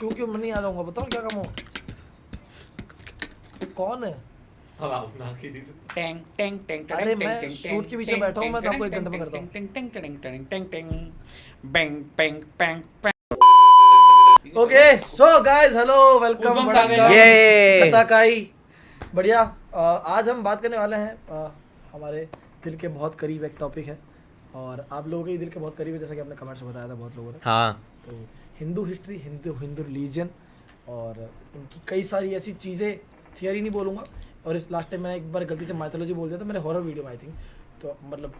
क्यों मैं नहीं आ जाऊंगा, बताओ क्या काम हो। कौन है? टेंग टेंग टेंग अरे मैं सूट के पीछे बैठा हूँ, मैं तो आपको 1 घंटे में करता हूँ। Bang bang bang okay so guys hello welcome Goosebumps आ गए। ये कसाकाई बढ़िया। आज हम बात करने वाले हैं हमारे दिल के बहुत करीब एक टॉपिक है, और आप लोगों के दिल के बहुत करीब है, जैसा कि आपने कमेंट्स में बताया था बहुत लोगों ने। हाँ तो हिंदू हिस्ट्री, हिंदू रिलीजन और उनकी कई सारी ऐसी चीज़ें, थियरी नहीं बोलूँगा, और इस लास्ट टाइम मैंने एक बार गलती से माइथोलॉजी बोल दिया था मेरे हॉरर वीडियो में आई थिंक, तो मतलब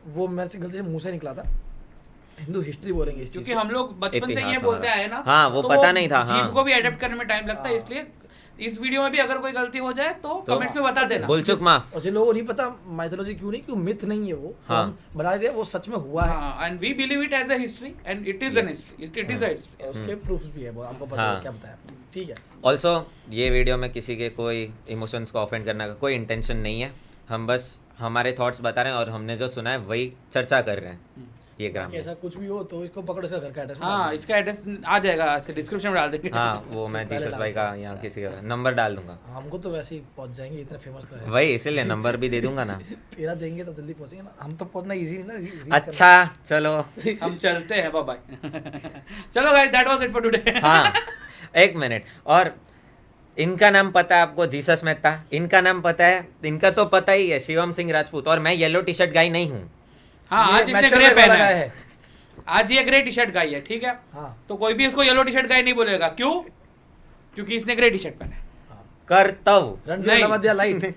वो मेरे से गलती से मुंह से निकला था। हिंदू हिस्ट्री बोलेंगे इस चीज़ क्योंकि हम लोग बचपन से इतिहास ये बोलते हमारा। आए ना। हाँ, वो तो पता नहीं था, जीभ हाँ। को भी एडेप्ट करने में टाइम लगता है, हाँ। इसलिए इस वीडियो में भी अगर कोई गलती हो जाए तो कमेंट्स में बता देना। बोल चुक माफ। और जिन लोगों को नहीं पता माइथोलॉजी क्यों नहीं, क्यों मिथ नहीं है वो, हाँ। हम बना रहे हैं, वो सच में हुआ है। हाँ, and we believe it as a history and it is an history, it is a history. और उसके प्रूफ्स भी है, वो आपको पता है हाँ। क्या बताया, ठीक है। ऑल्सो ये वीडियो में किसी के कोई इमोशंस को ऑफेंड करने का कोई इंटेंशन नहीं है। हम बस हमारे थॉट्स बता रहे हैं और हमने जो सुना है वही चर्चा कर रहे हैं। ये काम कि ऐसा कुछ भी हो तो इसको पकड़ो, इसका घर का एड्रेस हाँ, इसका एड्रेस आ जाएगा, ऐसे डिस्क्रिप्शन में डाल देंगे। हाँ, वो मैं पहले जीसस डाल भाई का या किसी का नंबर डाल दूंगा। हमको तो वैसे ही पहुंच जाएंगे, इतने फेमस तो है। वही इसीलिए नंबर भी दे दूंगा ना। तेरा देंगे तो जल्दी पहुंचेंगे ना, हम तो पहुंचना इजी नहीं ना, reach अच्छा चलो। हम चलते हैं, बाय बाय। चलो guys, that was it for today. हाँ, एक मिनट और इनका नाम पता है आपको? जीसस मेहता। इनका नाम पता है? इनका तो पता ही है, शिवम सिंह राजपूत। और मैं येलो टी शर्ट गाई नहीं हूँ। हाँ, ये आज इसने mature ग्रे वाला पहना guy है। आज ये ग्रे टी शर्ट गाई है, ठीक है। हाँ तो कोई भी इसको येलो टी शर्ट गाई नहीं बोलेगा, क्यों? क्योंकि इसने ग्रे टी शर्ट पहना है। कर्तव्य रणवीर नहीं। दिया लाइट।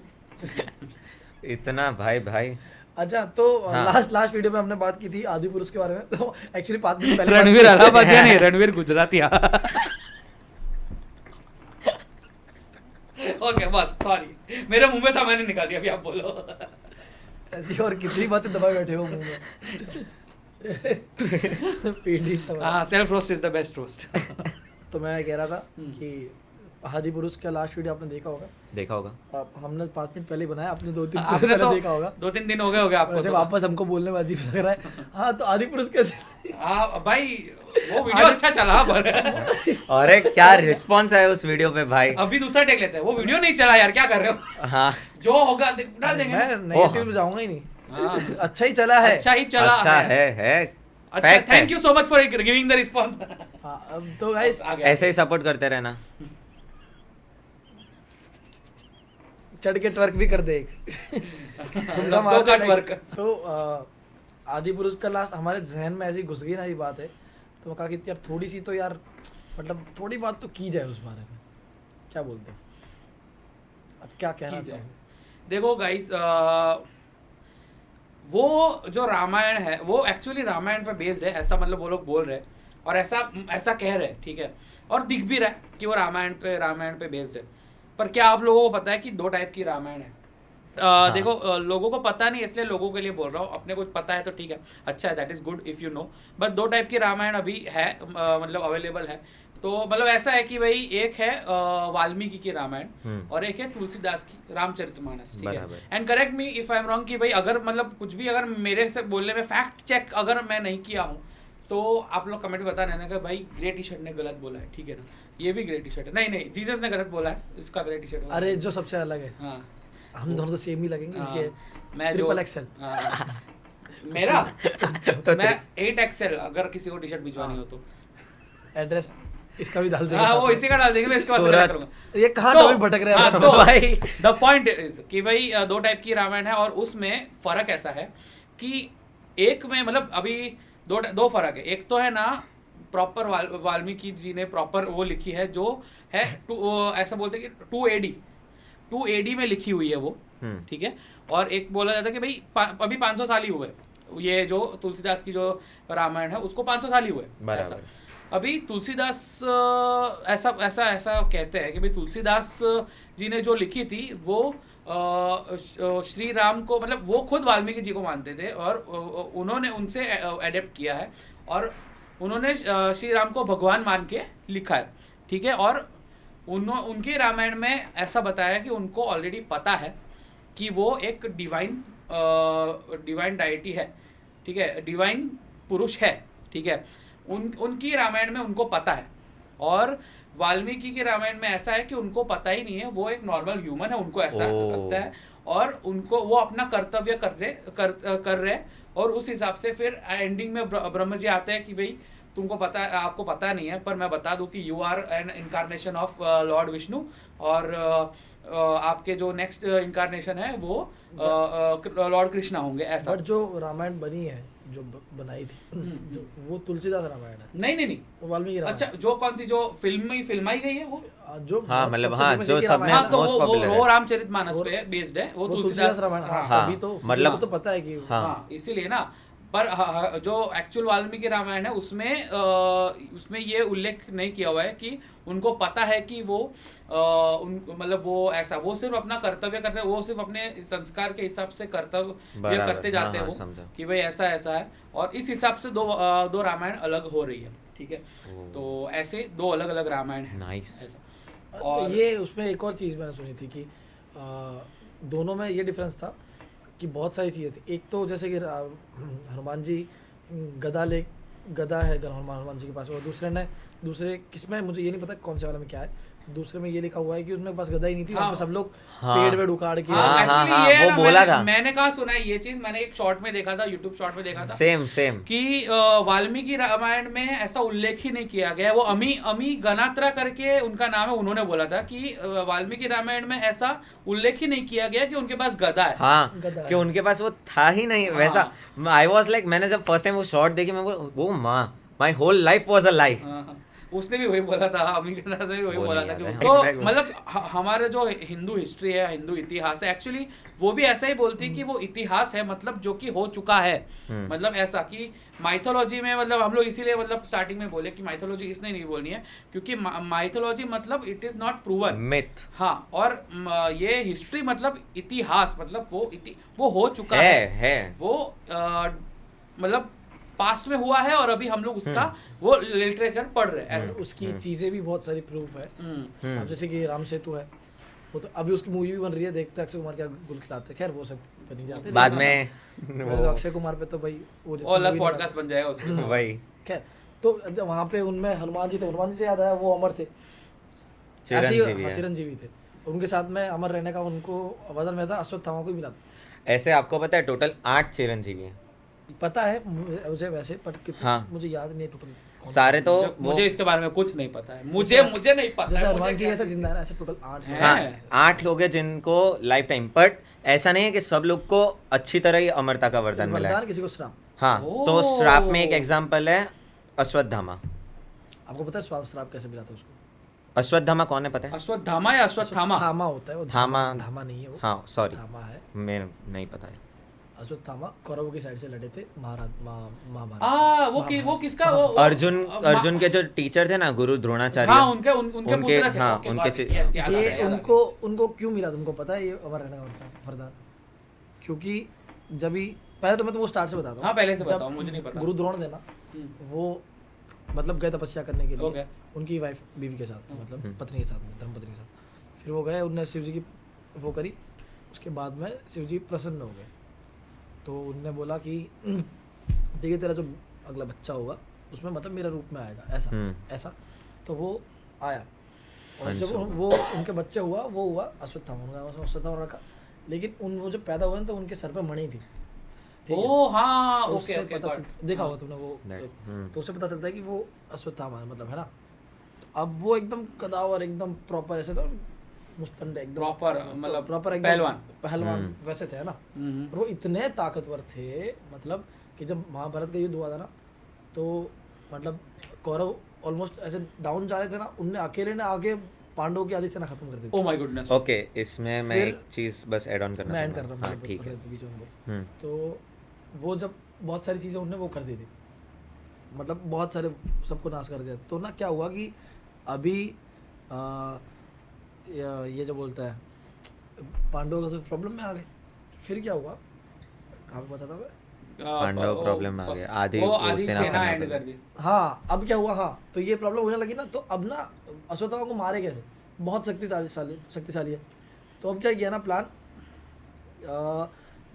इतना भाई अच्छा तो हाँ। लास्ट वीडियो में हमने बात की थी आदि पुरुष के बारे में, तो एक्चुअली 5 दिन पहले रणवीर अलाहाबादिया नहीं, रणवीर गुजरातिया। ओके बस, सॉरी, मेरे मुंह में था, मैंने निकाल दिया, अभी आप बोलो। ऐसी और कितनी बातें दबाए बैठे हो मुंह में। पीढ़ी दबाए। हाँ, self roast is the best roast. तो मैं कह रहा था कि आदि पुरुष का लास्ट वीडियो आपने देखा होगा। देखा होगा। हमने 5 मिनट पहले बनाया, आपने 2-3 दिन आपने पहले तो देखा होगा। 2-3 दिन हो गए होंगे आपको वैसे तो। वापस हमको बोलने में अजीब लग रहा है। हाँ तो आदि पुरुष कैसे? हाँ भाई, वो वीडियो अच्छा चला, पर अरे क्या रिस्पॉन्स है उस वीडियो पे भाई। अभी दूसरा टेक लेते हैं। वो वीडियो नहीं चला यार, क्या कर रहे हो? हाँ, जो होगा डाल देंगे। मैं नेगेटिव में जाऊंगा ही नहीं। हाँ। अच्छा ही चला है। अच्छा ही चला अच्छा है अच्छा, Fact है। Thank you so much for giving the response. हाँ, अब तो गाइस ऐसे ही सपोर्ट करते रहना। चढ़ के ट्वर्क भी कर दे एक। ठुमका Love मार so के cut work। तो आदि पुरुष का लास्ट हमारे जहन में ऐसी घुस गई ना ये बात है, तो मैं कहा कि यार थोड़ी सी तो यार मतलब थोड़ी बात तो की जाए उस बारे में। क्या बोलते हो? अब क्या कहना की जाए। चाहोगे? देखो गाइस, वो जो रामायण है वो एक्चुअली रामायण पे बेस्ड है, ऐसा मतलब वो लोग बोल रहे हैं और ऐसा कह रहे हैं, ठीक है। और दिख भी रहा है कि वो रामायण पे बेस्ड है। पर क्या आप लोगों को पता है कि 2 टाइप की रामायण है? देखो, लोगों को पता नहीं, इसलिए लोगों के लिए बोल रहा हूँ। अपने को पता है तो ठीक है, अच्छा है, that is good if you know. But 2 type की रामायण अभी है, मतलब अवेलेबल है। तो मतलब ऐसा है कि भाई एक है वाल्मीकि की रामायण और एक है तुलसीदास की रामचरितमानस, ठीक है। बराबर। And correct me if I am wrong कि भाई अगर मतलब कुछ भी अगर मेरे से बोलने में फैक्ट चेक अगर मैं नहीं किया हूँ तो आप लोग कमेंट में बता देना कि भाई ग्रे टी शर्ट ने गलत बोला है, ठीक है ना। ये भी ग्रे टी शर्ट है, नहीं जीसस ने गलत बोला है, इसका ग्रे टी शर्ट। अरे जो सबसे अलग है, हाँ, हम दोनों तो सेम ही लगेंगे। हाँ, ये मैं जो ट्रिपल एक्सेल। मेरा तो मैं 8XL अगर किसी को टी शर्ट भिजवानी हो तो। एड्रेस इसका भी डाल देंगे हाँ, साथ वो में। इसी का डाल देंगे, मैं इसके बाद से सूरत। करूंगा। ये कहाँ तो- टॉपिक भटक रहे हैं? हाँ, तो भाई। द पॉइंट इज कि भाई 2 टाइप की रामायण है और उसमें फर्क ऐसा है कि एक में मतलब अभी दो फर्क है। एक तो है ना प्रॉपर वाल्मीकि जी ने प्रॉपर वो लिखी है जो है ऐसा बोलते हैं कि 2 AD में लिखी हुई है वो, ठीक है। और एक बोला जाता है कि भाई अभी 500 साल ही हुए, ये जो तुलसीदास की जो रामायण है उसको 500 साल ही हुए। बराबर। ऐसा। अभी तुलसीदास ऐसा कहते हैं कि भाई तुलसीदास जी ने जो लिखी थी वो श्री राम को, मतलब वो खुद वाल्मीकि जी को मानते थे और उन्होंने उनसे एडेप्ट किया है और उन्होंने श्री राम को भगवान मान के लिखा है, ठीक है। और उनके रामायण में ऐसा बताया कि उनको ऑलरेडी पता है कि वो एक डिवाइन डाइटी है, ठीक है, डिवाइन पुरुष है, ठीक है। उनकी रामायण में उनको पता है और वाल्मीकि के रामायण में ऐसा है कि उनको पता ही नहीं है, वो एक नॉर्मल ह्यूमन है, उनको ऐसा लगता है और उनको वो अपना कर्तव्य कर रहे और उस हिसाब से फिर एंडिंग में ब्रह्म जी आते हैं कि भाई तुमको पता है, आपको पता नहीं है पर मैं बता दूं कि you are an incarnation of lord Vishnu और आपके जो नेक्स्ट इनकारनेशन है वो लॉर्ड कृष्णा होंगे, ऐसा। बट जो रामायण बनी है, जो बनाई थी, जो वो तुलसीदास रामायण है, नहीं वो वाल्मीकि रामायण। अच्छा, जो कौन सी जो फिल्माई गई है वो जो हाँ, मतलब सबसे हाँ, famous जो है कि सबने रामायण तो most popular वो है। रामचरितमानस पे बेस्ड है, वो तुलसीदास रामायण। हाँ, हाँ, अभी तो मतलब- तो पता है कि हाँ, इसीलिए ना। पर जो एक्चुअल वाल्मीकि रामायण है उसमें उसमें ये उल्लेख नहीं किया हुआ है कि उनको पता है कि वो मतलब वो ऐसा, वो सिर्फ अपना कर्तव्य कर रहे हैं, वो सिर्फ अपने संस्कार के हिसाब से कर्तव्य बराबर, करते जाते हैं हाँ, वो समझा। कि भाई ऐसा ऐसा है और इस हिसाब से दो रामायण अलग हो रही है, ठीक है। तो ऐसे दो अलग अलग रामायण है, नाइस। ऐसा। और ये उसमें एक और चीज़ मैंने सुनी थी कि दोनों में ये डिफरेंस था कि बहुत सारी चीज़ें थी। एक तो जैसे कि हनुमान जी गदा है हनुमान जी के पास, और दूसरे किसमें मुझे ये नहीं पता कौन से वाले में क्या है, दूसरे में ये लिखा हुआ है कि उसमें पास गदा ही नहीं थी, वहाँ पे सब लोग हाँ। पेड़ वेड़ उखाड़ के हाँ, actually हाँ, ये है वो ना, बोला था। मैंने कहा सुना है ये चीज, मैंने एक शॉर्ट में देखा था, यूट्यूब शॉर्ट में देखा था सेम कि वाल्मीकि रामायण में ऐसा उल्लेख ही नहीं किया गया। वो अमी गनात्रा करके उनका नाम है, उन्होंने बोला था कि वाल्मीकि रामायण में ऐसा उल्लेख ही नहीं किया गया कि उनके पास गदा है। हाँ, गदा कि है। उनके पास वो था ही नहीं वैसा। आई वॉज लाइक, मैंने जब फर्स्ट टाइम वो शॉर्ट देखी मैं वो माँ, my whole life was a lie. हाँ, उसने भी वही बोला था, अमी गनात्रा से भी वही वो बोला नहीं था कि याद है। उसको Exactly. मतलब हमारे जो हिंदू हिस्ट्री है, हिंदू इतिहास है, एक्चुअली वो भी ऐसा ही बोलती है कि वो इतिहास है, मतलब जो कि हो चुका है। मतलब ऐसा कि माइथोलॉजी में, मतलब हम लोग इसीलिए मतलब स्टार्टिंग में बोले कि माइथोलॉजी इसने नहीं बोलनी है क्योंकि माइथोलॉजी मतलब it is not proven myth हाँ, और ये हिस्ट्री मतलब इतिहास, मतलब वो हो चुका है वो मतलब पास्ट में हुआ है और अभी हम लोग उसका वो लिटरेचर पढ़ रहे हैं, ऐसा। उसकी चीज़ें भी बहुत सारी प्रूफ है। अब जैसे कि राम सेतु है, वो तो अभी उसकी मूवी भी बन रही है, देखते हैं अक्षय कुमार क्या गुल खिलाते हैं, खैर वो सब बनी जाते हैं। बाद में मेरे अक्षय कुमार पे तो भाई वो वो अलग पॉडकास्ट बन जाएगा उसमें। वही खैर, तो जब वहाँ पे उनमें हनुमान जी थे, हनुमान जी से याद आया वो अमर थे, ऐसे ही चिरंजीवी है। चिरंजीवी थे, उनके साथ में अमर रहने का उनको वजन में था, अश्वत्थामा को ही मिला था। ऐसे आपको पता है टोटल 8 चिरंजीवी हैं। पता है मुझे वैसे, पर कितने हाँ। मुझे याद नहीं है टोटल। सारे तो वो मुझे इसके बारे में कुछ नहीं पता है, मुझे नहीं पता जैसे है, हनुमान मुझे जी क्या ऐसा चीज़- जिंदा है ना, ऐसे टोटल 8 है। हाँ, 8 लोग हैं जिनको लाइफ टाइम, बट ऐसा नहीं है कि सब लोग को अच्छी तरह ही अमरता का वरदान मिला है। वरदान, किसी को श्राप। हाँ, तो ओह। श्राप में एक एग्जांपल है अश्वत्थामा। आपको पता है श्राप कैसे मिला था उसको? अश्वत्थामा कौन है पता है? अश्वत्थामा या अश्वत्थामा? थामा होता है वो, धामा नहीं है वो, हाँ सॉरी, थामा है। मैं नहीं पता है। अश्वत्थामा कौरवों की साइड से लड़े थे वो किसका वो अर्जुन के जो टीचर थे ना, गुरु द्रोणाचार्य। हाँ, उनके पुत्र थे। हाँ, ओके, उनके बात- yes, याद आ ये गया, याद आ उनको क्यों मिला तुमको पता है ये अमर रहने का वरदान? क्योंकि जब ही पहले तो मैं तुमको स्टार्ट से बताता हूँ। हाँ, पहले से जब बताओ, मुझे नहीं पता। गुरु द्रोण थे ना, वो मतलब गए तपस्या करने के Okay. लिए उनकी वाइफ बीवी के साथ में, मतलब पत्नी के साथ में, धर्मपत्नी के साथ। फिर वो गए, उनने शिव जी की वो करी, उसके बाद में शिव जी प्रसन्न हो गए, तो उनने बोला कि ठीक है तेरा जो अगला बच्चा होगा उसमें मतलब मेरे रूप में आएगा, ऐसा। तो वो आया और जब वो उनके बच्चे हुआ, वो हुआ अश्वत्थामा, उनका अश्वत्थामा रखा। लेकिन वो जब पैदा हुए तो उनके सर पे मणि थी। ठीक है? ओ हाँ, तो ओके उससे ओके, पता got चल- it। देखा होगा तुमने वो, तो उससे पता चलता है कि वो अश्वत्थामा है, मतलब है ना। तो अब वो एकदम कदावर, एकदम प्रॉपर ऐसे तो मुस्तंड एकदम Proper, मतलब प्रॉपर पहलवान वैसे थे, है ना। और वो इतने ताकतवर थे, मतलब कि जब महाभारत का युद्ध हुआ था ना, तो मतलब कौरव ऑलमोस्ट ऐसे डाउन जा रहे थे ना, उनने अकेले ने आगे पांडवों की आधी सेना खत्म कर दी थी। Oh my goodness. ओके, इसमें मैं एक चीज बस ऐड ऑन करना मैं ऐड कर चाहूँगा। रहा हूँ हाँ, ठीक है। बीच में बोल। तो वो जब बहुत सारी चीज़ें उनने वो कर दी थी, मतलब बहुत सारे सबको नाश कर दिया। तो ना क्या हुआ कि अभी ये जो बोलता है पांडवों का प्रॉब्लम में आ गए। फिर क्या हुआ, कहाँ पे बता था मैं? पांडव प्रॉब्लम आ गए, आधी वो वो आधी सेना सेना खत्म एंड कर कर दी। हाँ, अब क्या हुआ, हाँ तो ये प्रॉब्लम होने लगी ना, तो अब ना अश्वत्थामा को मारे कैसे, बहुत शक्तिशाली है। तो अब क्या किया ना प्लान,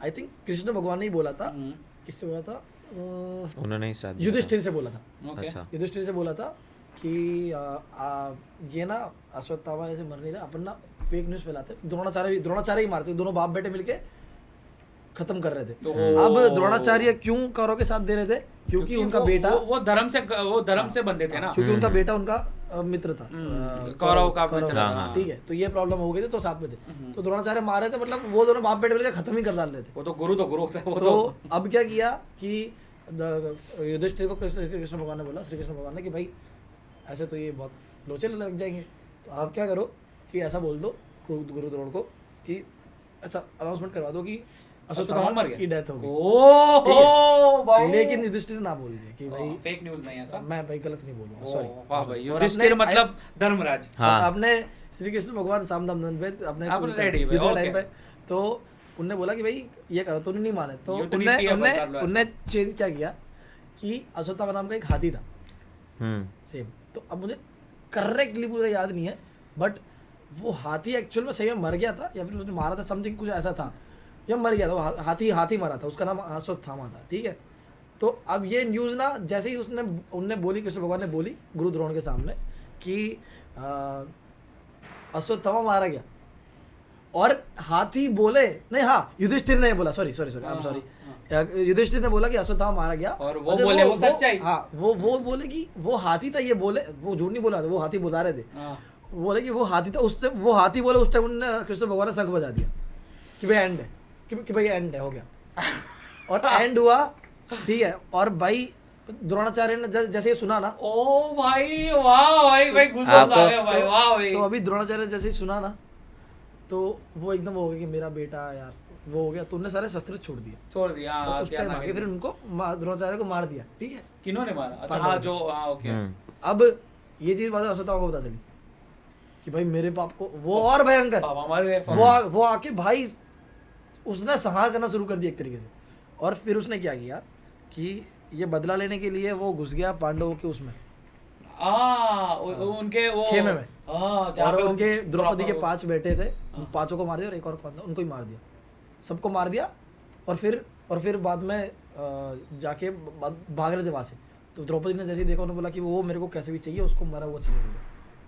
आई थिंक कृष्ण भगवान ने ही बोला था, किससे बोला था, उन्होंने ही स्टार्ट युधिष्ठिर से बोला था। ओके। अच्छा। युधिष्ठिर से बोला था कि ये ना अश्वत्थामा ऐसे मर नहीं रहा, अपन ना फेक न्यूज़ फैलाते, द्रोणाचार्य ही मारते, दोनों बाप बेटे मिलके खत्म कर रहे थे। तो अब द्रोणाचार्य क्यों कौरव के साथ दे रहे थे? क्योंकि उनका बेटा वो धर्म से बंधे थे ना, क्योंकि उनका बेटा उनका मित्र था, कौरव का मित्र था। हाँ। ठीक है, तो ये प्रॉब्लम हो गई थी, तो साथ में थे, तो द्रोणाचार्य मार रहे थे, मतलब वो दोनों बाप बेटे मिलकर खत्म ही कर डाल रहे थे। वो तो गुरु होता है वो तो अब क्या किया कि युधिष्ठिर को कृष्ण भगवान ने बोला, श्री कृष्ण भगवान ने, कि भाई ऐसे तो ये बहुत लोचे लग जाएंगे, तो आप क्या करो कि ऐसा बोल दो गुरु द्रोण को कि ऐसा अनाउंसमेंट करवा दो कि अश्वत्थामा मर गया की डेथ हो गई। ओह भाई, लेकिन युधिष्ठिर ना बोल दिया कि भाई फेक न्यूज़ नहीं है ऐसा। मैं भाई गलत नहीं बोलूंगा, सॉरी। वाह भाई, युधिष्ठिर मतलब धर्मराज। हाँ। आपने श्री कृष्ण भगवान साम दाम दंड पे अपने आपने ready पे, युद्ध के okay। टाइम पे, तो उनने बोला कि भाई ये करो, तो उन्हें नहीं माने, तो युद्ध नीति है, बता लो ऐसा। उनने चेंज क्या किया कि अश्वत्थामा नाम का एक हाथी था हम्म सेम, तो अब मुझे करेक्टली पूरा याद नहीं है, बट वो हाथी एक्चुअल में सही में मर गया था या फिर उसने मारा था, समथिंग कुछ ऐसा था, या मर गया था वो हाथी मरा था, उसका नाम अश्वत्थामा था। ठीक है, तो अब ये न्यूज़ ना जैसे ही उनने बोली, कृष्ण भगवान ने बोली गुरु द्रोण के सामने कि अश्वत्थामा मारा गया, और हाथी बोले नहीं, हाँ युधिष्ठिर ने बोला, sorry I am sorry, Yudhishthir ने बोला कि अश्वत्थामा मारा गया, और वो बोले वो सच्चाई। हाँ, वो बोले कि वो हाथी था, ये बोले, वो झूठ नहीं बोला था, वो हाथी बुझा रहे थे, वो बोले कि वो हाथी था, उससे वो हाथी बोले, उस टाइम उन्होंने कृष्ण भगवान ने शंख बजा दिया कि भाई एंड है, कि भाई एंड है, हो गया, और एंड हुआ। ठीक है, और भाई द्रोणाचार्य ने जैसे ये सुना ना, ओ भाई, वाह भाई घुसबम्स आ गए भाई, वाह भाई। तो अभी द्रोणाचार्य ने जैसे ही सुना ना, तो वो एकदम हो गया कि मेरा बेटा यार वो हो गया, तो उन्होंने सारे शस्त्र छोड़ दिए, छोड़ दिया। और उस टाइम आगे फिर उनको द्रोणाचार्य को मार दिया। ठीक है, किन्होंने मारा? अच्छा हाँ, जो हाँ ओके। अब ये चीज बाद में अश्वत्थामा को पता चली कि भाई मेरे बाप को, वो और भयंकर, पापा मर गए। वो आके भाई उसने संहार करना शुरू कर दिया एक तरीके से, और फिर उसने क्या किया कि ये बदला लेने के लिए वो घुस गया पांडवों के उसमें, उनके वो खेमे में, जहाँ और पे उनके वो द्रौपदी के proper- 5 बेटे थे, उन 5 को मार दिया, और एक और उनको ही मार दिया, सबको मार दिया, और फिर बाद में जाके भाग रहे थे वहाँ से, तो द्रौपदी ने जैसे ही देखा, उन्होंने बोला कि वो मेरे को कैसे भी चाहिए, उसको मरा हुआ चाहिए मुझे।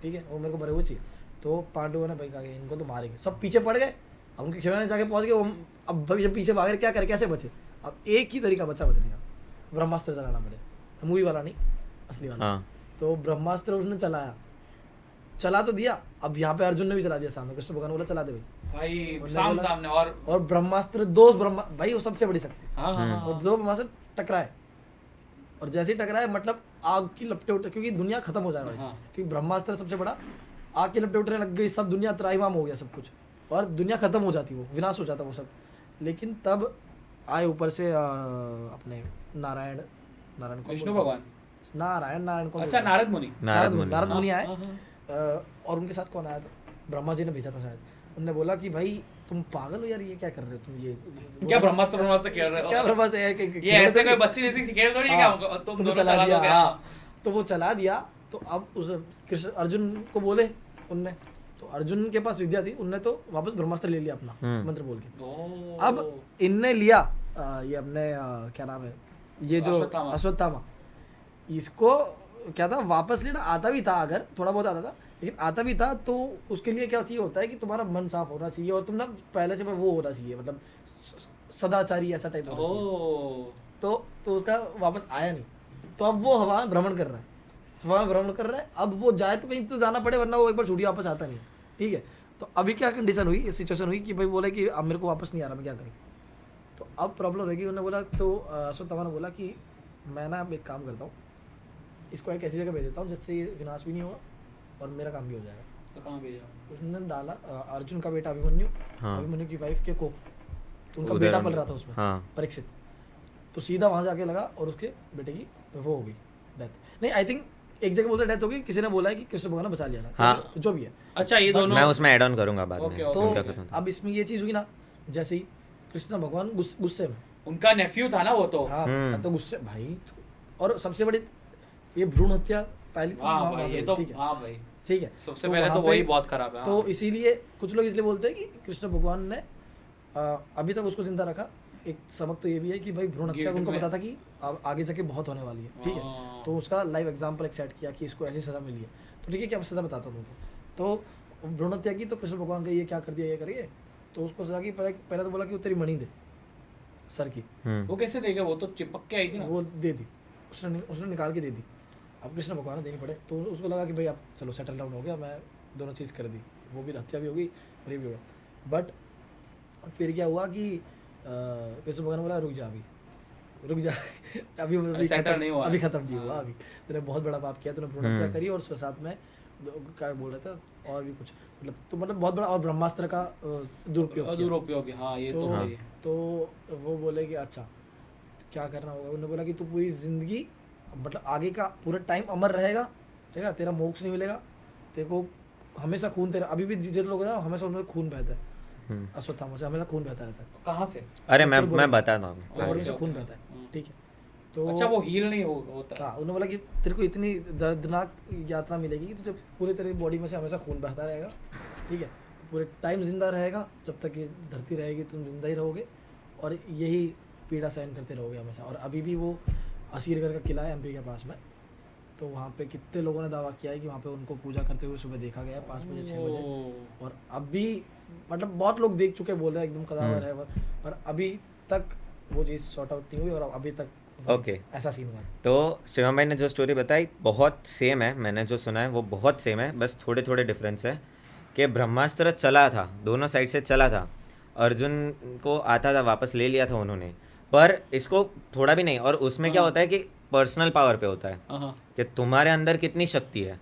ठीक है, वो मेरे को मरे हुए चाहिए, तो पांडवों ने भाई कहा कि इनको तो मारेंगे, सब पीछे पड़ गए, अब उनके खेमे में जाके पहुंच गए, वो अब भाई जब पीछे भाग रहे क्या करे, कैसे बचे? अब एक ही तरीका बचा बचने का, ब्रह्मास्त्र चलाना पड़े, मूवी वाला नहीं, असली वाला। हाँ। तो ब्रह्मास्त्र उसने चला तो दिया, अब यहाँ पे अर्जुन ने भी चला दिया सामने, कृष्ण भगवान बोला चला दे भाई, भाई सामने, और ब्रह्मास्त्र भाई वो सबसे बड़ी शक्ति, हाँ हाँ और 2 ब्रह्मास्त्र टकराए, और जैसे ही टकराए मतलब आग की लपटें उठे, क्योंकि दुनिया खत्म हो जाएगा, हाँ। क्योंकि ब्रह्मास्त्र सबसे बड़ा, आग की लपटें उठने लग गई, सब दुनिया त्राहिमाम हो गया सब कुछ, और दुनिया खत्म हो जाती, वो विनाश हो जाता वो सब। लेकिन तब आए ऊपर से अपने नारायण को, विष्णु भगवान, नारायण को, अच्छा नारद मुनि, नारद मुनि। नारद मुनि आए, हाँ, हाँ। और उनके साथ कौन आया था? ब्रह्मा जी ने भेजा था शायद, उन्होंने बोला कि भाई तुम पागल हो यार, ये क्या कर रहे हो तुम, ये क्या ब्रह्मास्त्र खेल रहे हो? क्या ब्रह्मास्त्र है, ये ऐसे कोई बच्चे जैसे खेल थोड़ी है क्या? तुम दोनों चला चला दिया, दोगे। हाँ, तो वो चला दिया, तो अब उस कृष्ण अर्जुन को बोले उनने, तो अर्जुन के पास विद्या थी, उनने तो वापस ब्रह्मास्त्र ले लिया अपना मंत्र बोल के। ओह। अब इनने लिया ये अपने क्या नाम है, ये जो अश्वत्थामा, इसको क्या था, वापस लेना आता भी था, अगर थोड़ा बहुत आता था, लेकिन आता भी था, तो उसके लिए क्या चाहिए होता है कि तुम्हारा मन साफ होना चाहिए, और तुम ना पहले से वो होना चाहिए, मतलब सदाचारी ऐसा टाइप होना चाहिए। तो उसका वापस आया नहीं, तो अब वो हवा में भ्रमण कर रहा है, अब वो जाए तो कहीं तो जाना पड़े, वरना वो एक बार छूटी वापस आता नहीं। ठीक है, तो अभी क्या कंडीशन हुई, सिचुएशन हुई कि भाई बोले कि अब मेरे को वापस नहीं आ रहा, मैं क्या करूँ? तो अब प्रॉब्लम रहेगी, उन्होंने बोला, तो अश्वत्थामा ने बोला कि मैं ना अब एक काम करता हूँ, इसको एक ऐसी जगह भेज देता हूँ जिससे ये विनाश भी नहीं होगा और मेरा काम भी हो जाएगा। तो कहाँ भेजा? उसने डाला अर्जुन का बेटा अभिमन्यु, अभिमन्यु की वाइफ के को, उनका बेटा पल रहा था उसमें, परीक्षित, तो सीधा वहाँ जाके लगा, और उसके बेटे की वो हो गई डेथ। नहीं, आई थिंक एक जगह बोलते डेथ हो गई, किसी ने बोला है कि कृष्ण भगवान ने बचा लिया था, हाँ। जो भी है। अच्छा, ये दोनों मैं उसमें ऐड ऑन करूंगा बाद में। तो अब इसमें ये चीज़ हुई ना, जैसे ही कृष्ण भगवान गुस्से में, उनका नेफ्यू था ना वो, तो हाँ, तो गुस्से भाई, और सबसे बड़ी ये भ्रूण हत्या पहली हाँ भाई, ये तो ठीक है, हाँ भाई, ठीक है, सबसे पहले तो वही बहुत खराब है। तो इसीलिए कुछ लोग इसलिए बोलते हैं कि कृष्ण भगवान ने अभी तक उसको जिंदा रखा एक सबक तो ये भी है कि भाई भ्रूण हत्या Guilt उनको में- पता था कि अब आगे जाके बहुत होने वाली है, ठीक है। हाँ। तो उसका लाइव एग्जाम्पल एक सेट किया कि इसको ऐसी सज़ा मिली है, तो ठीक है, क्या सज़ा बताता हूँ तो भ्रूण हत्या की, तो कृष्ण भगवान का ये क्या कर दिया, ये करिए, तो उसको सज़ा की पहले तो बोला कि वो तेरी मणि दे सर की, वो कैसे देगा, वो तो चिपक के आई थी ना। वो दे दी, उसने निकाल के दे दी। अब कृष्ण भगवान ने देनी पड़े, तो उसको लगा कि भाई अब चलो सेटल डाउन हो गया, मैं दोनों चीज़ कर दी, वो भी हत्या भी होगी और ये भी होगा। बट फिर क्या हुआ कि कृष्ण भगवान ने बोला रुक जा, रुक जा अभी Settle नहीं हुआ। अभी खत्म नहीं हुआ, अभी तूने बहुत बड़ा पाप किया, तूने भ्रूण हत्या करी और उसके साथ में क्या बोल रहे थे और भी कुछ, मतलब तो मतलब बहुत बड़ा, और ब्रह्मास्त्र का दुरुपयोग किया। दुरुपयोग, हाँ ये तो है। तो वो बोले कि अच्छा क्या करना होगा, उन्होंने बोला कि तू पूरी जिंदगी, मतलब आगे का पूरा टाइम अमर रहेगा, ठीक है, तेरा मोक्ष नहीं मिलेगा, तेरे को हमेशा खून, तेरा अभी भी जितने लोग हैं हमेशा उनमें खून बहता है, अश्वत्थामा से हमेशा खून बहता रहता है, कहाँ से? अरे मैं बताता हूँ। बॉडी से खून बहता है, ठीक है। तो अच्छा, वो हील नहीं होता। हाँ, उन्होंने बोला कि तेरे को इतनी दर्दनाक यात्रा मिलेगी कि तुझे पूरे तेरी बॉडी में से हमेशा खून बहता रहेगा, ठीक है, तो पूरे टाइम जिंदा रहेगा, जब तक ये धरती रहेगी तुम जिंदा ही रहोगे और यही पीड़ा सहन करते रहोगे हमेशा। और अभी भी वो असीरगढ़ का किला है एमपी के पास में, तो वहाँ पे कितने लोगों ने दावा किया है कि वहाँ पे उनको पूजा करते हुए सुबह देखा गया 5 बजे 6 बजे, और अब भी मतलब बहुत लोग देख चुके, बोल रहे हैं एकदम कदावर है, पर अभी तक वो चीज़ सॉर्ट आउट नहीं हुई और अभी तक ओके। ऐसा सीन हुआ। तो शिवम भाई ने जो स्टोरी बताई बहुत सेम है, मैंने जो सुना है वो बहुत सेम है, बस थोड़े थोड़े डिफरेंस है कि ब्रह्मास्त्र चला था, दोनों साइड से चला था, अर्जुन को आता था, वापस ले लिया था उन्होंने, पर इसको थोड़ा भी नहीं। और उसमें क्या होता है कि पर्सनल पावर पे होता है हाँ। कि तुम्हारे अंदर कितनी शक्ति है,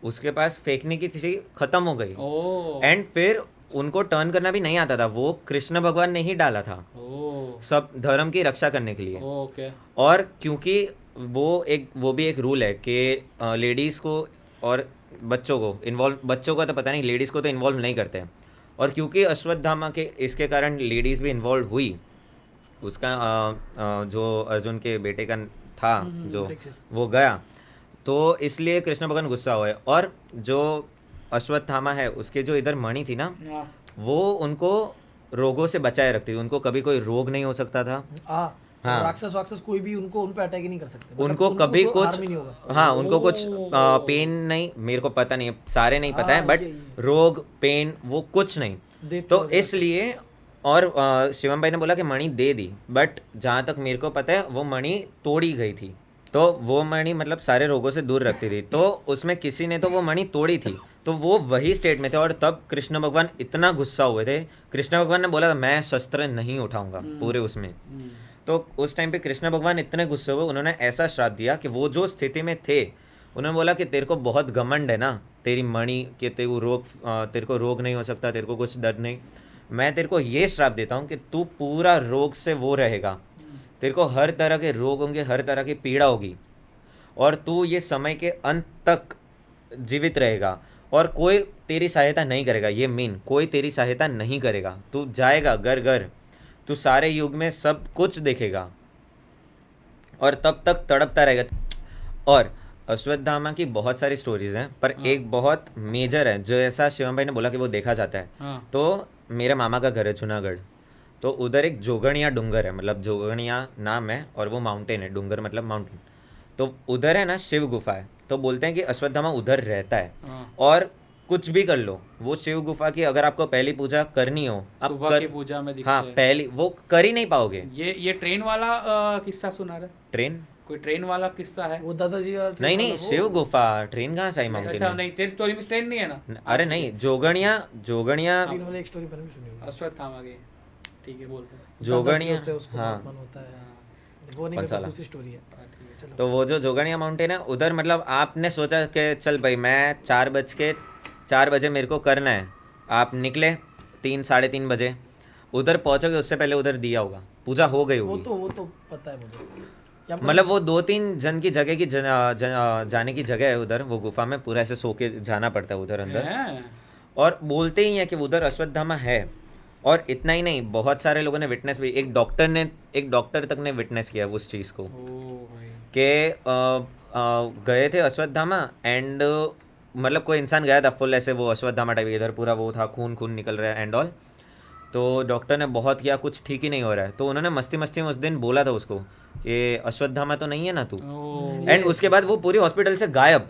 उसके पास फेंकने की चीज़ खत्म हो गई, ओह एंड फिर उनको टर्न करना भी नहीं आता था, वो कृष्ण भगवान ने ही डाला था ओह सब धर्म की रक्षा करने के लिए। ओके। और क्योंकि वो भी एक रूल है कि लेडीज़ को और बच्चों को इन्वॉल्व, बच्चों का तो पता नहीं, लेडीज़ को तो इन्वॉल्व नहीं करते हैं। और क्योंकि अश्वत्थामा के इसके कारण लेडीज़ भी इन्वॉल्व हुई, उसका जो अर्जुन के बेटे का था जो वो गया, तो इसलिए कृष्ण भगवान गुस्सा हुए। और जो अश्वत्थामा है उसके जो इधर मणि थी ना, हाँ। वो उनको रोगों से बचाए रखती थी, उनको कभी कोई रोग नहीं हो सकता था। हाँ, राक्षस कोई भी उनको उन पे अटैक ही नहीं कर सकते, मतलब उनको कभी harm कुछ ही नहीं होगा। हाँ, उनको कुछ पेन नहीं, मेरे को पता नहीं है, सारे नहीं पता है, हाँ, बट ये। रोग पेन वो कुछ नहीं। देते तो वगैरह। इसलिए, और शिवम भाई ने बोला कि मणि दे दी, बट जहाँ तक मेरे को पता है वो मणि तोड़ी गई थी, तो वो मणि मतलब सारे रोगों से दूर रखती थी, तो उसमें किसी ने तो वो मणि तोड़ी थी, तो वो वही स्टेट में थे। और तब कृष्ण भगवान इतना गुस्सा हुए थे, कृष्ण भगवान ने बोला मैं शस्त्र नहीं उठाऊंगा पूरे उसमें। तो उस टाइम पे कृष्ण भगवान इतने गुस्से हुए, उन्होंने ऐसा श्राप दिया कि वो जो स्थिति में थे, उन्होंने बोला कि तेरे को बहुत घमंड है ना तेरी मणि के, तेरे को रोग नहीं हो सकता, तेरे को कुछ दर्द नहीं, मैं तेरे को ये श्राप देता हूँ कि तू पूरा रोग से वो रहेगा, तेरे को हर तरह के रोग होंगे, हर तरह की पीड़ा होगी, और तू ये समय के अंत तक जीवित रहेगा, और कोई तेरी सहायता नहीं करेगा, ये मेन, कोई तेरी सहायता नहीं करेगा, तू जाएगा घर घर, तू सारे युग में सब कुछ देखेगा और तब तक तड़पता रहेगा। और अश्वत्थामा की बहुत सारी स्टोरीज हैं, पर एक बहुत मेजर है जो ऐसा शिवम भाई ने बोला कि वो देखा जाता है। हाँ। तो मेरे मामा का घर है जूनागढ़, तो उधर एक जोगणिया डूंगर है, मतलब जोगणिया नाम है और वो माउंटेन है, डूंगर मतलब माउंटेन, तो उधर है ना शिव गुफा है, तो बोलते हैं कि अश्वत्थामा उधर रहता है। हाँ। और कुछ भी कर लो, वो शिव गुफा की अगर आपको पहली पूजा करनी हो, आप सुबह की पूजा में दिखते हाँ हैं। पहली वो कर ही नहीं पाओगे। ये ट्रेन वाला किस्सा सुना रहे? ट्रेन? कोई ट्रेन वाला किस्सा है? वो दादाजी और नहीं नहीं, शिव गुफा, ट्रेन कहाँ से आई माउंटेन अच्छा में? नहीं, तेरी स्टोरी में ट्रेन नहीं है ना? अरे नहीं, जोगणिया ट्रेन वाली एक स्टोरी मैंने भी सुनी होगी। अश्वत्थामा की, ठीक है बोल। जोगणिया, दादाजी होते हैं, उसको हाँ, बहुत मन होता है, वो नहीं, कौन सा मेरे पास वाला? दूसरी स्टोरी है। चलो। तो वो जो जोगणिया माउंटेन है उधर, मतलब आपने सोचा कि चल भाई मैं 4 बजे मेरे को करना है, आप निकले 3 साढ़े 3 बजे, उधर पहुंचोगे उससे पहले उधर दिया होगा, पूजा हो गई होगी। वो तो पता है मुझे, या मतलब वो 2-3 जन की जगह की जाने की जगह है उधर, वो गुफा में पूरा ऐसे सो के जाना पड़ता है उधर अंदर। हैं? और बोलते ही हैं कि उधर अश्वत्थामा है। और इतना ही नहीं, बहुत सारे लोगों ने विटनेस भी, एक डॉक्टर तक ने विटनेस किया उस चीज़ को, ओ भाई। कि गए थे अश्वत्थामा, एंड मतलब कोई इंसान गया था फुल ऐसे वो अश्वत्थामा टाइप, इधर पूरा वो था, खून निकल रहा है एंड ऑल, तो डॉक्टर ने बहुत किया, कुछ ठीक ही नहीं हो रहा है, तो उन्होंने मस्ती मस्ती में उस दिन बोला था उसको कि अश्वत्थामा तो नहीं है ना तू, ओ एंड उसके बाद वो पूरी हॉस्पिटल से गायब।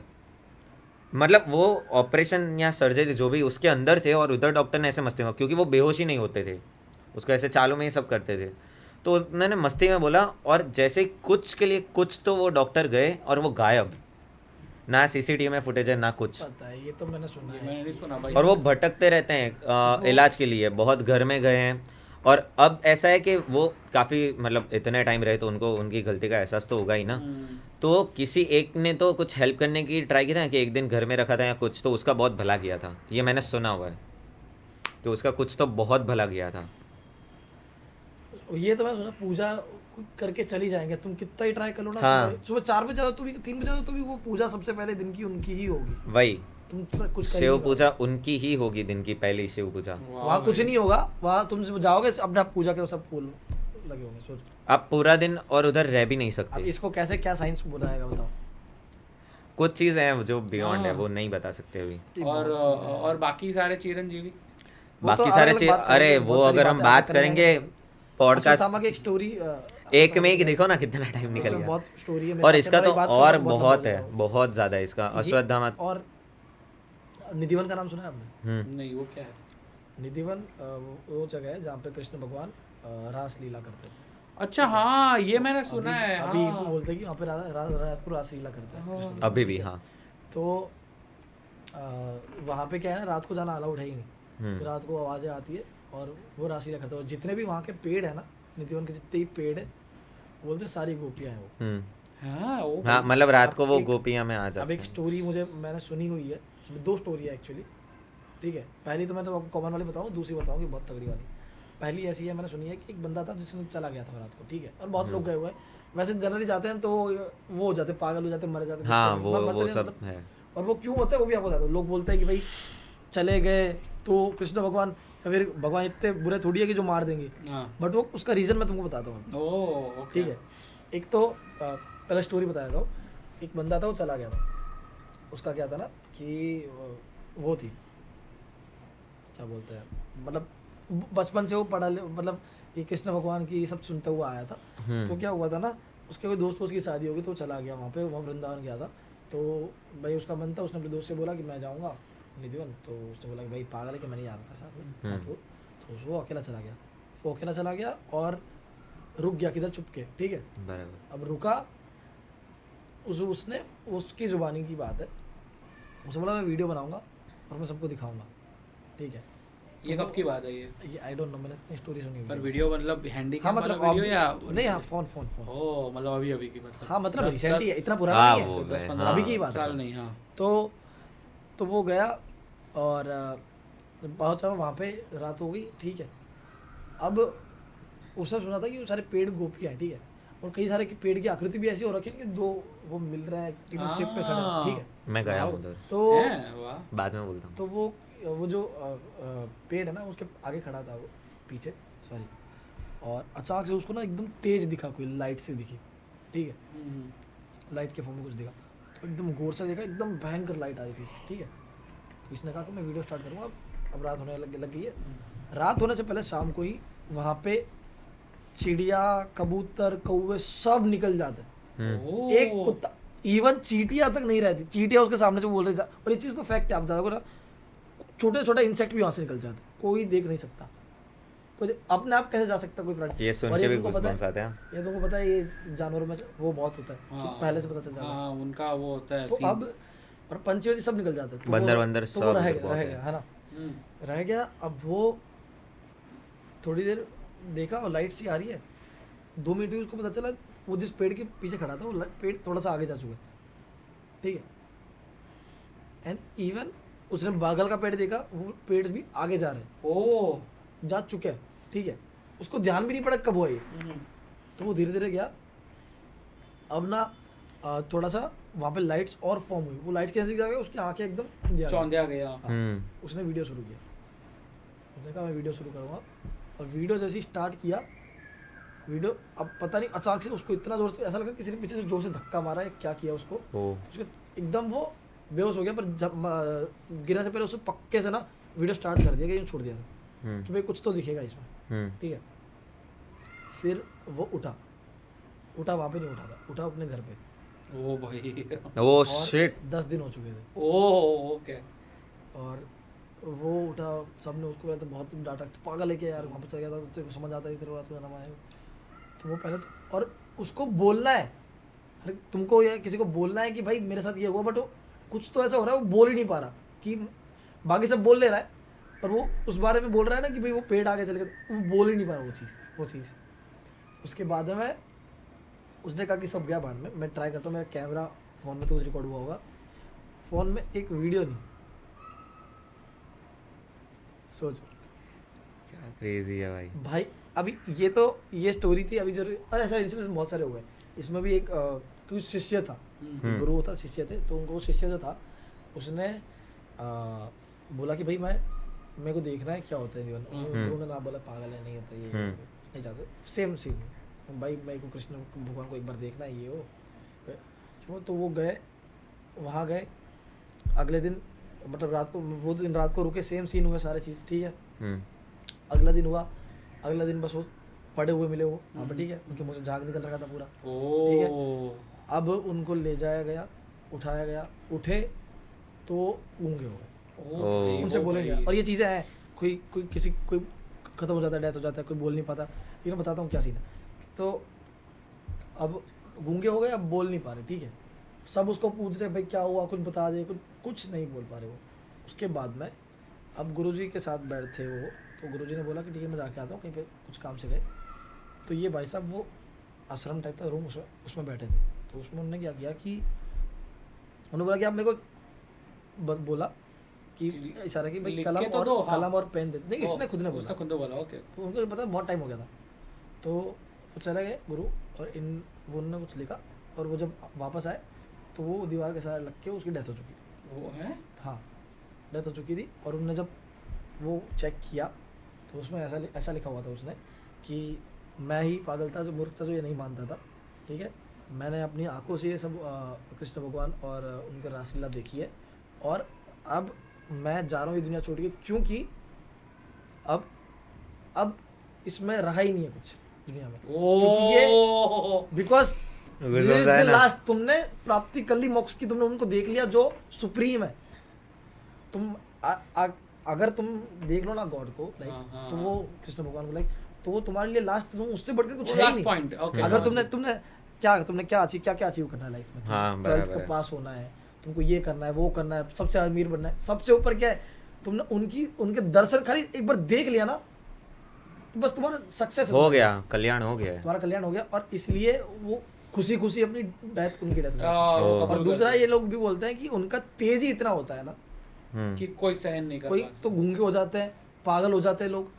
मतलब वो ऑपरेशन या सर्जरी जो भी उसके अंदर थे और उधर डॉक्टर ने ऐसे मस्ती में, क्योंकि वो बेहोश ही नहीं होते थे, उसको ऐसे चालू में ही सब करते थे, तो उन्होंने मस्ती में बोला और जैसे ही कुछ के लिए कुछ तो वो डॉक्टर गए और वो गायब, ना सीसीटीवी में फुटेज है ना कुछ, पता है, ये तो मैंने सुना ये है। मैंने नहीं सुना भाई। और वो भटकते रहते हैं इलाज के लिए, बहुत घर में गए हैं। और अब ऐसा है कि वो काफ़ी मतलब इतने टाइम रहे तो उनको उनकी गलती का एहसास तो होगा ही ना, तो किसी एक ने तो कुछ हेल्प करने की ट्राई की था कि एक दिन घर में रखा था या कुछ, तो उसका बहुत भला किया था, ये मैंने सुना हुआ है कि उसका कुछ तो बहुत भला किया था। ये तो मैंने सुना पूजा करके चली जाएंगे, तुम कितना ही ट्राई कर लो ना, हाँ। सुबह 4 बजे जाओ तो भी 3 बजे जाओ तो भी वो पूजा सबसे पहले दिन की उनकी ही होगी, वही तुम कुछ कर ही शिव नहीं पूजा उनकी ही होगी, दिन की पहली शिव पूजा। पाओगे। वहाँ कुछ नहीं होगा, वहाँ तुम जब जाओगे अपने आप पूजा के सब फूल लगे होंगे, सोच। आप पूरा दिन और उधर रह भी नहीं अब सकते, इसको कैसे क्या साइंस बताएगा बताओ। कुछ चीज़ है जो बियॉन्ड है, हाँ। वो नहीं बता सकते अभी। और बाकी सारे चिरंजीवी वो तो बाकी सारे अलग-अलग चीज, बात अरे करेंगे, वो बहुत सारी अगर हम बातें बात आगे करेंगे। करेंगे पॉडकास्ट अश्वत्थामा की एक स्टोरी एक में ही देखो ना कितना टाइम निकल इसमें गया, बहुत स्टोरी है, और इसका तो बात और करना बहुत लंबा है, हो जाएगा। बहुत ज़्यादा इसका ये- अश्वत्थामा। और निधिवन का नाम सुना है आपने? नहीं, वो क्या है? निधिवन वो जगह है जहाँ पे कृष्ण भगवान रास लीला करते थे। अच्छा हाँ, ये मैंने सुना है। अभी हाँ। बोलते हैं कि वहाँ पे रात को रास लीला करते हैं कृष्ण भगवान। अभी भी हाँ। तो वहाँ पे क्या है ना, रात को जाना अलाउड है ही नहीं, हम्म। रात को आवाज़ें आती है और वो रास लीला करते हैं। और जितने भी वहाँ के पेड़ है ना, निधिवन के जितने ही पेड़ है, बोलते हैं सारी गोपियाँ हैं वो। हाँ, वो हाँ मतलब रात को वो एक- गोपियाँ में आ अब जाते एक हैं। स्टोरी मुझे मैंने सुनी हुई है, 2 स्टोरी है एक्चुअली, ठीक है। पहली तो मैं तो आपको कॉमन वाली बताऊँ, दूसरी बताऊँगी बहुत तगड़ी वाली। पहली ऐसी है, मैंने सुनी है कि एक बंदा था जिसने चला गया था रात को, ठीक है, और बहुत लोग गए हुए हैं। वैसे जनरली जाते हैं तो वो हो जाते, पागल हो जाते, मर जाते, हाँ मरते वो नहीं, वो सब मतलब। है। और वो क्यों होता है वो भी आपको बता दो। लोग बोलते हैं कि भाई चले गए तो कृष्ण भगवान या फिर भगवान इतने बुरे थोड़ी है कि जो मार देंगे, हाँ। बट वो उसका रीज़न मैं तुमको बताता हूँ, ओह, ओके। ठीक है। एक तो पहले स्टोरी बताया था, एक बंदा था वो चला गया था, उसका क्या था ना कि वो थी, क्या बोलते हैं, मतलब बचपन से वो मतलब ये कृष्ण भगवान की सब सुनते हुआ आया था। तो क्या हुआ था ना, उसके कोई दोस्त की शादी होगी तो वो चला गया वहाँ पे, वहाँ वृंदावन गया था। तो भाई उसका मन था, उसने अपने दोस्त से बोला कि मैं जाऊँगा निधिवन, तो उसने बोला कि भाई पागल है कि मैं नहीं जा रहा था साथ में, तो वो अकेला चला गया। वो अकेला चला गया और रुक गया किधर, चुप के, ठीक है। बराबर। अब रुका, उसने उसकी ज़ुबानी की बात है, उसने बोला मैं वीडियो बनाऊंगा और मैं सबको दिखाऊंगा, ठीक है। ये कब की बात है ये? आई डोंट नो, मैंने स्टोरी सुनी हुई पर है। वीडियो मतलब हैंडी हाँ कैम वाला मतलब वीडियो या नहीं, हाँ फोन। ओ मतलब अभी अभी की मतलब। हाँ मतलब 10 रिसेंट ही है, इतना पुराना हाँ, नहीं वो है, गए, 10-15 हाँ। अभी की बात है। साल नहीं। हाँ। तो वो गया और पहुंचा वहाँ पे, रात हो गई, ठीक है। अब उसने सुना था कि वो सारे पेड़ गोपियाँ हैं, ठीक है, और कई सारे पेड़ की आकृति भी ऐसी हो रखी है कि दो वो मिल रहा है, तीनों शिप पे खड़ा है, ठीक है। मैं गया हूँ उधर, तो हैं, वाह। बाद में बोलता हूँ। तो वो जो पेड़ है ना, उसके आगे खड़ा था वो, पीछे सॉरी, और अचानक से उसको ना एकदम तेज दिखा, कोई लाइट से दिखी, ठीक है, लाइट के फॉर्म में कुछ दिखा, तो एकदम गौर से देखा, एकदम भयंकर लाइट आ रही थी, ठीक है। तो इसने कहा कि मैं वीडियो स्टार्ट करूँगा, अब रात होने लग गई है। रात होने से पहले शाम को ही वहाँ पे चिड़िया, कबूतर, कौवे सब निकल जाते हैं। ओह। एक कुत्ता, इवन चींटियाँ तक नहीं रहती, चींटियाँ उसके सामने से बोल रही, और ये चीज़ तो फैक्ट है, आप ज़्यादा को ना छोटे छोटे इंसेक्ट भी वहाँ से निकल जाते, कोई देख नहीं सकता, कोई अपने आप कैसे जा सकता कोई प्राणी। ये सुन और के भी तुमको पता है- गूज़बम्स आते हैं। ये तुमको पता है, ये जानवरों में से वो बहुत होता है, हाँ। पहले से पता चल जाता है। हाँ, उनका वो होता है तो scene। अब और पंछी वंछी सब निकल जाते हैं, तो बंदर वो- वंदर तो वो सब रह बहुत है। गया है ना, हम्म। रह गया। अब वो थोड़ी देर देखा और लाइट सी आ रही है, 2 मिनट हुई, उसको पता चला वो जिस पेड़ के पीछे खड़ा था वो पेड़ थोड़ा सा आगे जा चुका है, ठीक है। एंड इवन उसने बागल का पेड़ देखा, वो पेड़ भी आगे जा रहे हैं, ओह। जा चुके हैं, ठीक है। उसको ध्यान भी नहीं पड़ा कब हुआ ये, तो वो धीरे धीरे गया। अब ना थोड़ा सा वहाँ पे लाइट्स और फॉर्म हुई, वो लाइट्स के नजदीक आ गया, उसकी आंखें एकदम अंधेरी आ गई। चौंधिया गया। उसने वीडियो शुरू किया, उसने कहा मैं वीडियो शुरू करूँगा, और वीडियो जैसे ही स्टार्ट किया, वीडियो अब पता नहीं अचानक से उसको इतना जोर से, ऐसा लगा किसी ने पीछे से जोर से धक्का मारा है, क्या किया उसको, ओ उसके एकदम वो बेहोश हो गया। पर जब गिरने से पहले उसने पक्के से ना वीडियो स्टार्ट कर दिया कि यूँ छोड़ दिया था, कि भाई कुछ तो दिखेगा इसमें, ठीक है। फिर वो उठा वहाँ पे नहीं उठा था, उठा अपने घर पे, ओ भाई ओ और शिट 10 दिन हो चुके थे, ओ ओके और वो उठा, सबने उसको पहले तो बहुत डांटा, तो पागल है क्या यार, वहाँ पे चल गया था तो तेरे को समझ आता है तेरे रात को जाना आए, तो वो पहले तो, और उसको बोलना है, अरे तुमको या किसी को बोलना है कि भाई मेरे साथ ये हुआ, बट वो कुछ तो ऐसा हो रहा है वो बोल ही नहीं पा रहा, कि बाकी सब बोल ले रहा है पर वो उस बारे में बोल रहा है ना कि भाई वो पेड़ आगे चल गया, वो बोल ही नहीं पा रहा वो चीज़। उसके बाद में उसने कहा कि सब गया बाद में, मैं ट्राई करता हूँ, मेरा कैमरा फ़ोन में तो कुछ रिकॉर्ड हुआ होगा, फ़ोन में एक वीडियो नहीं, सोचो क्या क्रेजी है भाई। भाई। अभी ये स्टोरी थी अभी जो, और ऐसा इंसिडेंट बहुत सारे हुए। इसमें भी एक कुछ शिष्य था, गुरु था, शिष्य थे, तो उनको शिष्य जो था उसने बोला कि भाई मेरे को देखना है क्या होता है जीवन। गुरु ने ना बोला पागल है, नहीं होता ये नहीं चाहते, सेम सीन भाई मेरे को कृष्ण भगवान को एक बार देखना है ये वो। तो वो गए, वहाँ गए, अगले दिन मतलब रात को, वो दिन रात को रुके, सेम सीन हुआ सारी चीज़, ठीक है। अगला दिन हुआ, अगला दिन बस वो पड़े हुए मिले वो वहाँ पर, ठीक है, उनके मुँह से झाग निकल रहा था पूरा, ठीक है। अब उनको ले जाया गया, उठाया गया, उठे तो गूंगे हो गए, उनसे बोले गया। और ये चीज़ें हैं, कोई ख़त्म हो जाता है, डेथ हो जाता है, कोई बोल नहीं पाता, ये मैं बताता हूँ क्या सीन है। तो अब गूंगे हो गए, अब बोल नहीं पा रहे, ठीक है। सब उसको पूछ रहे भाई क्या हुआ, कुछ बता दे, कुछ नहीं बोल पा रहे वो। उसके बाद में अब गुरुजी के साथ बैठे वो, तो गुरुजी ने बोला कि ठीक है मैं जाके आता हूँ, कहीं पे कुछ काम से गए। तो ये भाई साहब वो आश्रम टाइप का रूम, उसमें बैठे थे। तो उसमें उन्होंने क्या किया कि उन्होंने बोला कि आप मेरे को बोला कि इशारा कि भाई कलम और पेन दे, नहीं इसने खुद ने बोला, ओके। तो उनको पता बहुत टाइम हो गया था। तो वो चले गए गुरु, और वो उन्होंने कुछ लिखा, और वो जब वापस आए तो वो दीवार के साथ लग के उसकी डेथ हो चुकी थी। वो है, हाँ डेथ हो चुकी थी। और उन्होंने जब वो चेक किया तो उसमें ऐसा लिखा हुआ था उसने कि मैं ही पागल था, जो मूर्ख था, जो ये नहीं मानता था, ठीक है। मैंने अपनी आंखों से ये सब कृष्ण भगवान और उनका रासलीला देखी है, और अब मैं जा रहा हूँ ये दुनिया छोड़ के, क्योंकि अब इसमें रहा ही नहीं है कुछ दुनिया में, क्योंकि ये बिकॉज लास्ट तुमने प्राप्ति कर ली मोक्ष की, तुमने उनको देख लिया जो सुप्रीम है। तुम अगर तुम देख लो ना गॉड को लाइक, तो वो कृष्ण भगवान को लाइक, तो वो तुम्हारे लिए लास्ट, तुम उससे बढ़कर कुछ है ही नहीं। अगर तुमने क्या अचीव करना है लाइफ में, 12th का पास होना है, तुमको ये करना है, वो करना है, सबसे अमीर बनना है, सबसे ऊपर क्या है, तुमने उनके दर्शन खाली एक बार देख लिया ना, तो बस तुम्हारा सक्सेस हो गया, कल्याण हो गया, तुम्हारा कल्याण हो गया। और इसलिए वो खुशी अपनी उनकी डेथ। और दूसरा ये लोग भी बोलते हैं कि उनका तेज ही इतना होता है ना कि कोई सहन नहीं कर, कोई तो गूंगे हो जाते हैं, पागल हो जाते हैं लोग।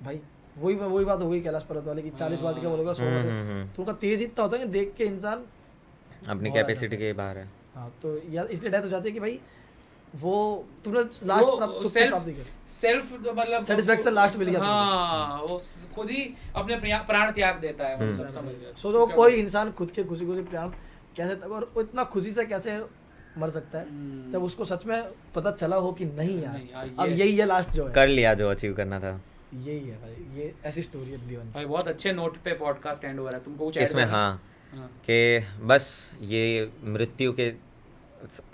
भाई वही बात हो गई कैलाश पर्वत वाले की, 40 बार क्या बोलेगा 100 बार, तो उनका तेज इतना होता है कि देख के इंसान अपनी कैपेसिटी के बाहर है। हाँ, तो यार इसलिए डेथ हो जाती है कि भाई वो तुमने लास्ट सेल्फ मतलब सेटिस्फैक्शन लास्ट मिल गया। हाँ, वो खुद ही अपने प्राण त्याग देता है, मतलब समझ गए। सोचो कोई इंसान खुद के खुशी प्राण कैसे तक, और इतना खुशी से कैसे मर सकता है जब उसको सच में पता चला हो कि नहीं यार अब यही है लास्ट जो है, कर लिया जो अचीव करना था, यही है भाई। ये ऐसी स्टोरी है दीवान भाई। बहुत अच्छे नोट पे पॉडकास्ट एंड हो रहा है। तुमको कुछ इसमें? हाँ कि बस ये मृत्यु के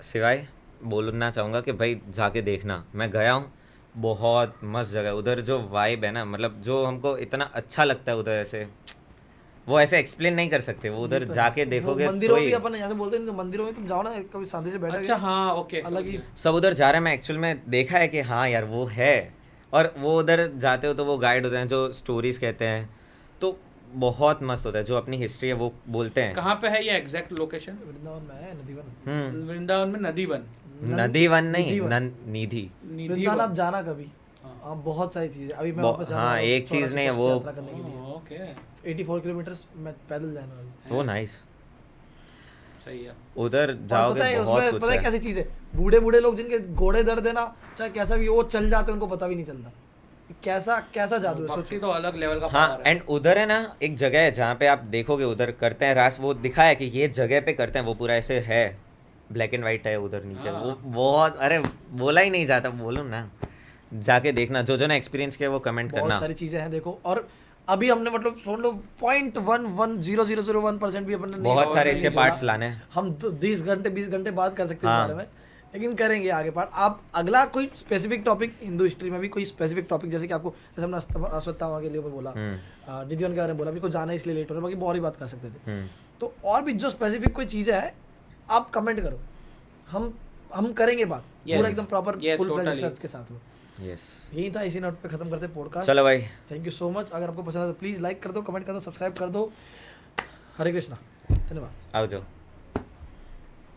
सिवाय बोलना चाहूँगा कि भाई जाके देखना। मैं गया हूँ, बहुत मस्त जगह, उधर जो वाइब है ना, मतलब जो हमको इतना अच्छा लगता है उधर, ऐसे वो ऐसे एक्सप्लेन नहीं कर सकते, वो उधर जाके देखोगे। मंदिरों में अपन यहाँ से बोलते हैं, मंदिरों में तुम जाओ ना कभी शांति से बैठो। अच्छा हाँ, ओके, अलग ही सब उधर जा रहे हैं। मैं एक्चुअल में देखा है कि हाँ यार वो है, और वो उधर जाते हो तो वो गाइड होते हैं जो स्टोरीज कहते हैं, तो बहुत मस्त होता है, जो अपनी हिस्ट्री है वो बोलते हैं। कहाँ पे है ये एग्जैक्ट लोकेशन? वृंदावन में है, नदीवन। वृंदावन में नदीवन नहीं, निधि। वृंदावन आप जाना कभी, हाँ बहुत सारी चीजें अभी मैं वापस हाँ एक चीज नहीं है वो, ओके 84 किलोमीटर मैं पैदल जाने वाला। वो नाइस, सही है। उधर जाओगे बहुत कुछ पता है कैसी चीज है, बूढ़े लोग जिनके घोड़े दर्द है ना, चाहे कैसा भी वो चल जाते हैं, उनको पता भी नहीं चलता कैसा जादू है। भक्ति तो अलग लेवल का हाँ, एंड उधर है ना एक जगह है जहाँ पे आप देखोगे उधर करते हैं रास, वो दिखा है कि ये जगह पे करते हैं, वो पूरा ऐसे है, ब्लैक एंड वाइट है उधर नीचे। वो बहुत, अरे बोला ही नहीं जाता, बोलूँ ना, जाके देखना, जो ने एक्सपीरियंस किया वो कमेंट बहुत करना। सारी चीजें हैं देखो। और अभी हमने मतलब सुन लो 0.1100001% भी अपन ने बहुत सारे इसके नहीं पार्ट्स बोला। लाने हैं। हम 20 घंटे बात कर सकते हैं हाँ। इस बारे में, लेकिन करेंगे आगे पार्ट। आप अगला कोई स्पेसिफिक टॉपिक हिंदू हिस्ट्री में भी कोई स्पेसिफिक टॉपिक, जैसे कि आपको जैसे हमने अश्वत्थामा के लिए बोला, निधिवन के बारे में बोला, अभी को जाना है इसलिए लेट हो रहा है, बाकी बहुत ही बात कर सकते थे। तो और भी जो स्पेसिफिक कोई चीज़ें है आप कमेंट करो, हम करेंगे बात पूरा एकदम प्रॉपर फुल फ्लेज रिसर्च के साथ में। यस, यही था, इसी नोट पे खत्म करते हैं पॉडकास्ट। चलो भाई, थैंक यू सो मच। अगर आपको पसंद है तो प्लीज़ लाइक कर दो, कमेंट कर दो, सब्सक्राइब कर दो। हरे कृष्णा, धन्यवाद। आओ जाओ।